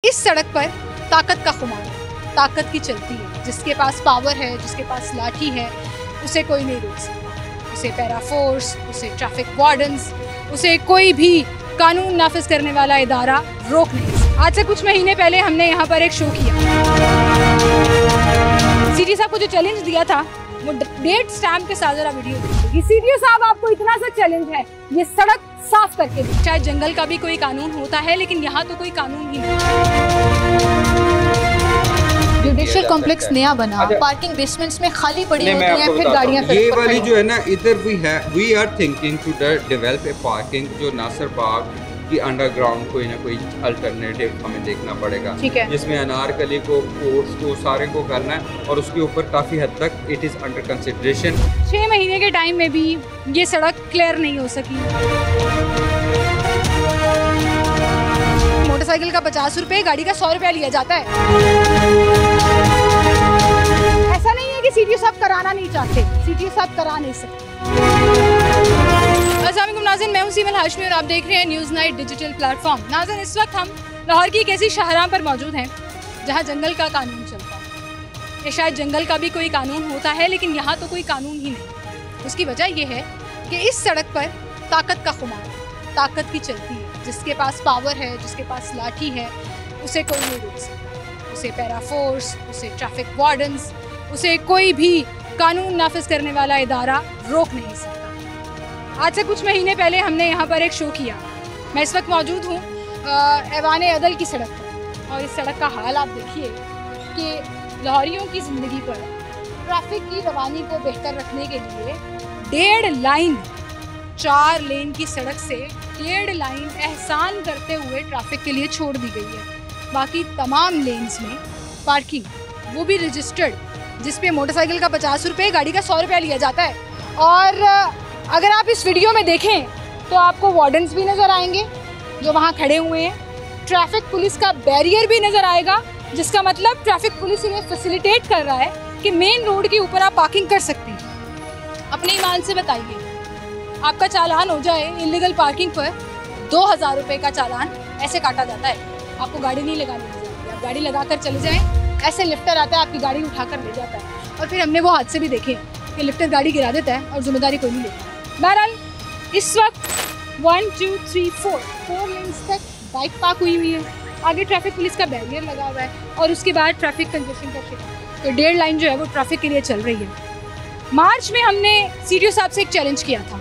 इस सड़क पर ताकत का खुमार है, ताकत की चलती है। जिसके पास पावर है, जिसके पास लाठी है, उसे कोई नहीं रोक सकता। उसे पैरा फोर्स, उसे ट्रैफिक वार्डन्स, उसे कोई भी कानून नाफिज करने वाला इदारा रोक नहीं सकता। आज से कुछ महीने पहले हमने यहाँ पर एक शो किया। सीटी साहब को जो चैलेंज दिया था वो डेट स्टैम्प के साथ जरा वीडियो देखिए। सीटी साहब, आपको इतना सा चैलेंज है, ये सड़क साफ करके दे। शायद जंगल का भी कोई कानून होता है, लेकिन यहाँ तो कोई कानून ही नहीं। जुडिशियल कॉम्प्लेक्स नया बना, पार्किंग बेसमेंट्स में खाली पड़ी होती हैं, फिर गाड़ियाँ ये वाली जो है ना, इधर we are thinking to develop a parking जो नासिर बाग की अंडरग्राउंड कोई ना कोई अल्टरनेटिव हमें देखना पड़ेगा, जिसमें अनारकली को, कोर्ट्स को, सारे को करना है और उसके ऊपर काफ़ी हद तक इट इज़ अंडर कंसिडरेशन। 6 महीने के टाइम में भी ये सड़क क्लियर नहीं हो सकी। मोटरसाइकिल का 50 रुपये, गाड़ी का 100 रुपया लिया जाता है। ऐसा नहीं है कि सीटीओ साहब कराना नहीं चाहते, सीटीओ साहब करा नहीं सकते। अस्सलाम वालेकुम नाज़रीन, मैं हूं सीमल हाशमी और आप देख रहे हैं न्यूज़ नाइट डिजिटल प्लेटफॉर्म। नाज़रीन, इस वक्त हम लाहौर की एक ऐसी शाहराह पर मौजूद हैं जहां जंगल का कानून चलता है। या शायद जंगल का भी कोई कानून होता है, लेकिन यहाँ तो कोई कानून ही नहीं। उसकी वजह यह है कि इस सड़क पर ताकत का खुमार है, ताकत की चलती है। जिसके पास पावर है, जिसके पास लाठी है, उसे कोई नहीं रोक सकता। उसे पैरा फोर्स, उसे ट्रैफिक वार्डन्स, उसे कोई भी कानून नाफिज करने वाला इदारा रोक नहीं सकता। आज से कुछ महीने पहले हमने यहाँ पर एक शो किया। मैं इस वक्त मौजूद हूँ ऐवान अदल की सड़क पर, और इस सड़क का हाल आप देखिए कि लाहौरियों की ज़िंदगी पर ट्रैफिक की रवानी को बेहतर रखने के लिए 1.5 लाइन 4 लेन की सड़क से 1.5 लाइन एहसान करते हुए ट्रैफिक के लिए छोड़ दी गई है। बाकी तमाम लेन्स में पार्किंग, वो भी रजिस्टर्ड, जिस पे मोटरसाइकिल का 50 रुपये, गाड़ी का 100 रुपया लिया जाता है। और अगर आप इस वीडियो में देखें तो आपको वार्डन्स भी नज़र आएंगे जो वहाँ खड़े हुए हैं। ट्रैफिक पुलिस का बैरियर भी नज़र आएगा, जिसका मतलब ट्रैफिक पुलिस इन्हें फैसिलिटेट कर रहा है कि मेन रोड के ऊपर आप पार्किंग कर सकते हैं। अपने ईमान से बताइए, आपका चालान हो जाए इलीगल पार्किंग पर, 2000 रुपये का चालान ऐसे काटा जाता है। आपको गाड़ी नहीं लगानी चाहिए, आप गाड़ी लगा कर चले जाएँ, ऐसे लिफ्टर आता है, आपकी गाड़ी उठा कर ले जाता है। और फिर हमने वो हादसे भी देखे कि लिफ्टर गाड़ी गिरा देता है और जिम्मेदारी कोई नहीं लेता। बहरहाल इस वक्त 1 2 3 4 लेन्स तक बाइक पार्क हुई हुई है। आगे ट्रैफिक पुलिस का बैरियर लगा हुआ है और उसके बाद ट्रैफिक कंजेशन का शिकार। तो 1.5 लाइन जो है वो ट्रैफिक के लिए चल रही है। मार्च में हमने सीटीओ साहब से एक चैलेंज किया था,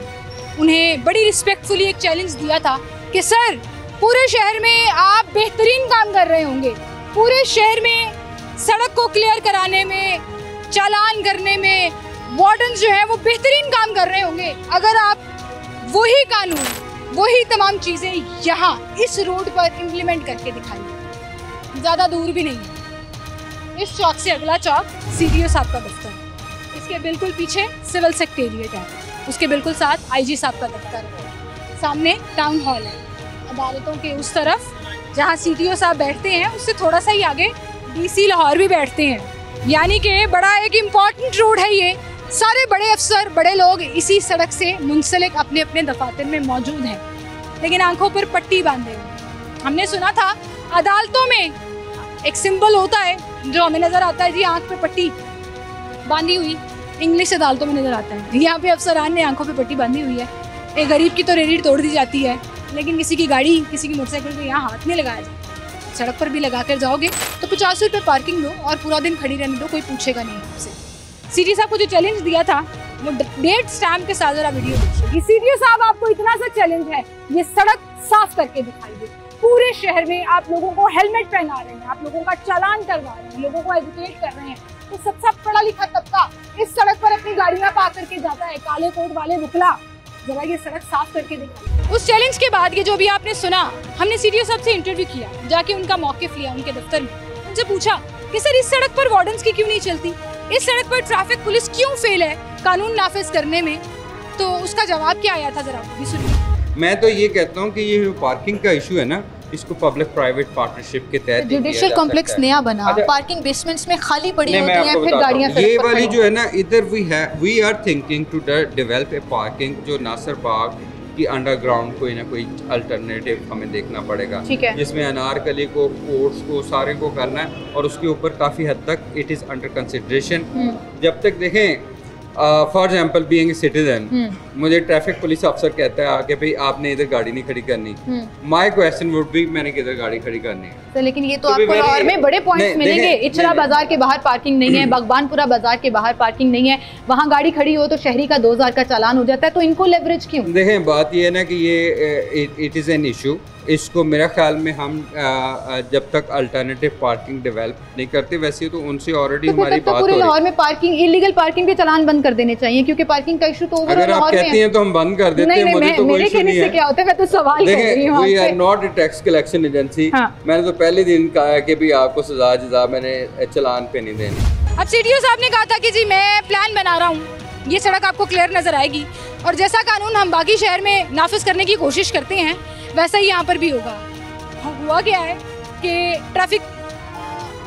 उन्हें बड़ी रिस्पेक्टफुली एक चैलेंज दिया था कि सर, पूरे शहर में आप बेहतरीन काम कर रहे होंगे, पूरे शहर में सड़क को क्लियर कराने में, चालान करने में वार्डन्स जो है वो बेहतरीन काम कर रहे होंगे। अगर आप वही कानून, वही तमाम चीज़ें यहाँ इस रोड पर इम्प्लीमेंट करके दिखाइए। ज़्यादा दूर भी नहीं है, इस चौक से अगला चौक सीटीओ साहब का दफ्तर है, इसके बिल्कुल पीछे सिविल सेक्रेटेरिएट है, उसके बिल्कुल साथ आईजी साहब का दफ्तर है, सामने टाउन हॉल है। अदालतों के उस तरफ जहाँ सीटीओ साहब बैठते हैं, उससे थोड़ा सा ही आगे डीसी लाहौर भी बैठते हैं। यानी कि बड़ा एक इम्पॉर्टेंट रोड है ये। सारे बड़े अफसर, बड़े लोग इसी सड़क से मुंसलिक अपने अपने दफातर में मौजूद हैं, लेकिन आंखों पर पट्टी बांधे हुए। हमने सुना था अदालतों में एक सिंबल होता है जो हमें नज़र आता है, जी आंख पे पट्टी बांधी हुई, इंग्लिश अदालतों में नज़र आता है। यहाँ पे अफसरान ने आंखों पे पट्टी बांधी हुई है। एक गरीब की तो रेडी तोड़ दी जाती है, लेकिन किसी की गाड़ी, किसी की मोटरसाइकिल को यहाँ हाथ नहीं लगाया जाता। सड़क पर भी लगा कर जाओगे तो 50 रुपये पार्किंग दो और पूरा दिन खड़ी रहने दो, कोई पूछेगा नहीं आपसे। सीटी साहब को जो चैलेंज दिया था वो डेट स्टैम्प के साथ जरा वीडियो देखिए। सीटी साहब, आपको इतना सा चैलेंज है, ये सड़क साफ करके दिखाइए। पूरे शहर में आप लोगों को हेलमेट पहना रहे हैं, आप लोगों का चालान करवा रहे हैं, लोगों को एजुकेट कर रहे हैं, तो सबसे पढ़ा लिखा तबका इस सड़क पर अपनी गाड़ियां पार्क करके जाता है। काले कोट वाले मुखला, जरा ये सड़क साफ करके दिखाइए। उस चैलेंज के बाद ये जो भी आपने सुना, हमने सीटीओ साहब से इंटरव्यू किया, जाके उनका मौक़िफ़ लिया उनके दफ्तर में, उनसे पूछा कि सर, इस सड़क पर वार्डन्स की क्यों नहीं चलती, इस सड़क पर ट्रैफिक पुलिस क्यों फेल है कानून नाफिज करने में। तो उसका जवाब क्या आया था, जरा भी सुनिए। मैं तो ये कहता हूँ कि ये जो पार्किंग का इशू है ना, इसको पब्लिक प्राइवेट पार्टनरशिप के तहत जुडिशियल कॉम्प्लेक्स नया बना, पार्किंग बेसमेंट्स में खाली पड़ी होती हैं, फिर गाड़ियां ये वाली जो है ना, इधर we are thinking to develop a parking जो नासिर बाग कि अंडरग्राउंड कोई ना कोई अल्टरनेटिव हमें देखना पड़ेगा, जिसमें अनारकली को, कोर्ट्स को, सारे को करना है और उसके ऊपर काफ़ी हद तक इट इज़ अंडर कंसिडरेशन। जब तक देखें फॉर एग्जाम्पल बीइंग सिटीजन, मुझे ट्रैफिक पुलिस अफसर कहता है आके भाई आपने इधर गाड़ी नहीं खड़ी करनी, माई क्वेश्चन वुड बी मैंने किधर गाड़ी खड़ी करनी है। तो लेकिन ये तो आपको लाहौर में बड़े पॉइंट्स मिलेंगे, इचरा बाजार के बाहर पार्किंग नहीं है, बगबानपुरा बाजार के बाहर पार्किंग नहीं है, वहाँ गाड़ी खड़ी हो तो शहरी का 2000 का चालान हो जाता है, तो इनको लेवरेज क्यों? देखें बात ये है ना कि ये इट इज़ एन इशू, इसको मेरा ख्याल में हम जब तक अल्टरनेटिव पार्किंग डेवलप नहीं करते, वैसे तो उनसे ऑलरेडी हमारी बात हो रही है। लाहौर में पार्किंग, इलीगल पार्किंग के चालान बंद कर देने चाहिए, क्योंकि पार्किंग का इशू तो अगर आप कहती हैं तो हम बंद कर देते हैं। मुझे तो कोई इशू नहीं है। क्या होता है, मैं तो सवाल कर रही हूं। We are not a tax collection agency. मैंने तो पहले दिन कहा है कि भी आपको सजा जजा मैंने चालान पे नहीं देनी। अब सीडीओ साहब ने कहा था कि जी मैं प्लान बना रहा हूँ, ये सड़क आपको क्लियर नजर आएगी, और जैसा कानून हम बाकी शहर में नाफिज करने की कोशिश करते हैं वैसा ही यहाँ पर भी होगा। हुआ क्या है कि ट्रैफिक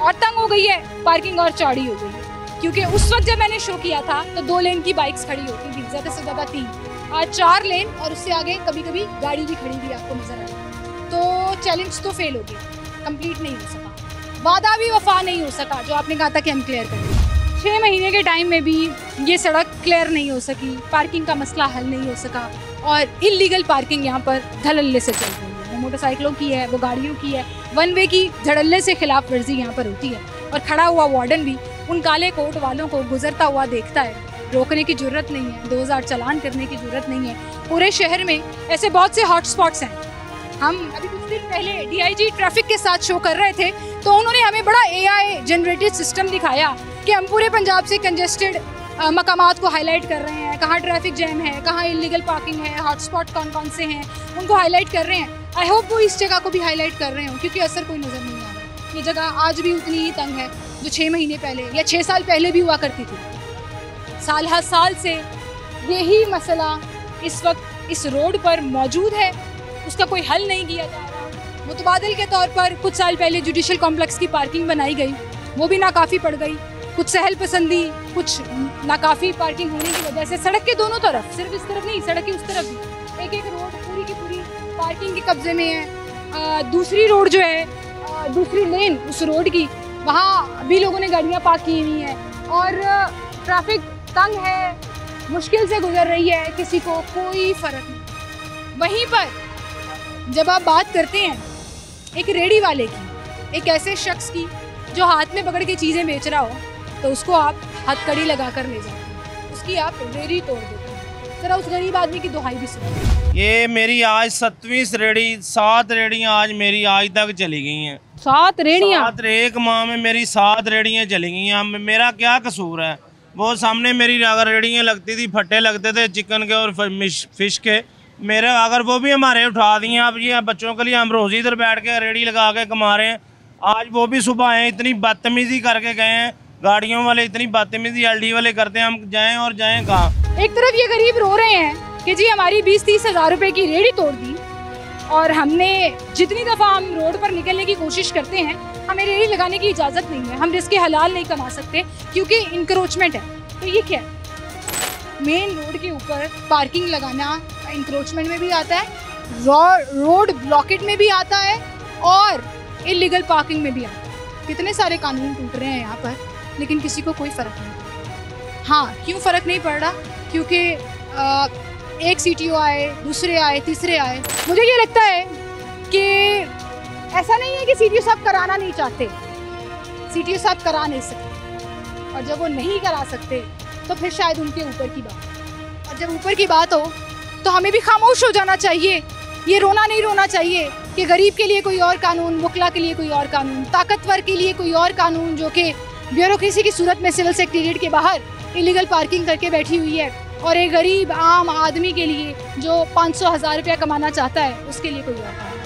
और तंग हो गई है, पार्किंग और चौड़ी हो गई है, क्योंकि उस वक्त जब मैंने शो किया था तो 2 लेन की बाइक्स खड़ी होती थी, ज़्यादा से ज़्यादा 3, आज 4 लेन और उससे आगे कभी कभी गाड़ी भी खड़ी हुई आपको नजर आई। तो चैलेंज तो फेल हो गया, कंप्लीट नहीं हो सका, वादा भी वफा नहीं हो सका जो आपने कहा था कि हम क्लियर करेंगे। 6 महीने के टाइम में भी ये सड़क क्लियर नहीं हो सकी, पार्किंग का मसला हल नहीं हो सका, और इलीगल पार्किंग यहाँ पर धड़ल्ले से चल रही है। वो मोटरसाइकिलों की है, वो गाड़ियों की है, 1 वे की धड़ल्ले से खिलाफ वर्जी यहाँ पर होती है, और खड़ा हुआ वार्डन भी उन काले कोट वालों को गुजरता हुआ देखता है। रोकने की जरूरत नहीं है, 2000 चालान करने की जरूरत नहीं है। पूरे शहर में ऐसे बहुत से हॉटस्पॉट्स हैं। हम अभी कुछ दिन पहले डीआईजी ट्रैफिक के साथ शो कर रहे थे, तो उन्होंने हमें बड़ा एआई जनरेटेड सिस्टम दिखाया कि हम पूरे पंजाब से कंजेस्टेड मकामात को हाईलाइट कर रहे हैं, कहाँ ट्रैफिक जैम है, कहाँ इलीगल पार्किंग है, हॉटस्पॉट कौन कौन से हैं, उनको हाईलाइट कर रहे हैं। आई होप वो इस जगह को भी हाईलाइट कर रहे हो, क्योंकि असर कोई नज़र नहीं आ रहा। ये जगह आज भी उतनी ही तंग है जो 6 महीने पहले या 6 साल पहले भी हुआ करती थी। साल हर साल से यही मसला इस वक्त इस रोड पर मौजूद है, उसका कोई हल नहीं किया जा रहा। मुतबादिल के तौर पर कुछ साल पहले जुडिशल कॉम्प्लेक्स की पार्किंग बनाई गई, वो भी नाकाफ़ी पड़ गई। कुछ सहल पसंदी, कुछ नाकाफ़ी पार्किंग होने की वजह से सड़क के दोनों तरफ, सिर्फ इस तरफ नहीं, सड़क की उस तरफ भी एक रोड पूरी की पूरी पार्किंग के कब्जे में है। दूसरी रोड जो है, दूसरी लेन उस रोड की, वहाँ भी लोगों ने गाड़ियाँ पार्क की हुई हैं, और ट्रैफिक तंग है, मुश्किल से गुजर रही है, किसी को कोई फ़र्क नहीं। वहीं पर जब आप बात करते हैं एक रेडी वाले की, एक ऐसे शख्स की जो हाथ में पकड़ के चीज़ें बेच रहा हो, तो उसको आप हथकड़ी लगा कर ले जाते हैं, उसकी आप रेडी तोड़ देते हैं। जरा उस गरीब आदमी की दुहाई भी सुनो। ये मेरी आज 7वीं रेडी, 7 रेडियाँ आज मेरी आज तक चली गई हैं। 7 रेडियाँ? 7 एक माह में मेरी 7 रेडियाँ चली गई हैं। मेरा क्या कसूर है? वो सामने मेरी अगर रेडियाँ लगती थी, फट्टे लगते थे चिकन के और फिश के, मेरे अगर वो भी हमारे उठा दिए। अब ये बच्चों के लिए हम रोज़ इधर बैठ के रेडी लगा के कमा रहे हैं। आज वो भी सुबह आए, इतनी बदतमीज़ी करके गए हैं, गाड़ियों वाले इतनी बदतमीज़ी एलडी वाले करते हैं, हम जाएं और जाएं कहाँ? एक तरफ ये गरीब रो रहे हैं कि जी हमारी 20-30 हज़ार रुपए की रेडी तोड़ दी, और हमने जितनी दफ़ा हम रोड पर निकलने की कोशिश करते हैं हमें रेडी लगाने की इजाज़त नहीं है, हम रिस्क हलाल नहीं कमा सकते क्योंकि इंक्रोचमेंट है। तो ये क्या है? मेन रोड के ऊपर पार्किंग लगाना इंक्रोचमेंट में भी आता है, रोड ब्लॉकेट में भी आता है, और इलीगल पार्किंग में भी आता है। कितने सारे कानून टूट रहे हैं यहाँ पर, लेकिन किसी को कोई फ़र्क नहीं पड़ता। हाँ, क्यों फ़र्क नहीं पड़ रहा? क्योंकि एक सीटीओ आए, दूसरे आए, तीसरे आए। मुझे ये लगता है कि ऐसा नहीं है कि सीटीओ साहब कराना नहीं चाहते, सीटीओ साहब करा नहीं सकते, और जब वो नहीं करा सकते तो फिर शायद उनके ऊपर की बात। और जब ऊपर की बात हो तो हमें भी खामोश हो जाना चाहिए, ये रोना नहीं रोना चाहिए कि गरीब के लिए कोई और कानून, मुखला के लिए कोई और कानून, ताकतवर के लिए कोई और कानून, जो कि ब्यूरोक्रेसी की सूरत में सिविल सेक्रेटेरिएट के बाहर इलीगल पार्किंग करके बैठी हुई है, और एक गरीब आम आदमी के लिए जो 500 हज़ार रुपया कमाना चाहता है, उसके लिए कोई और कानून।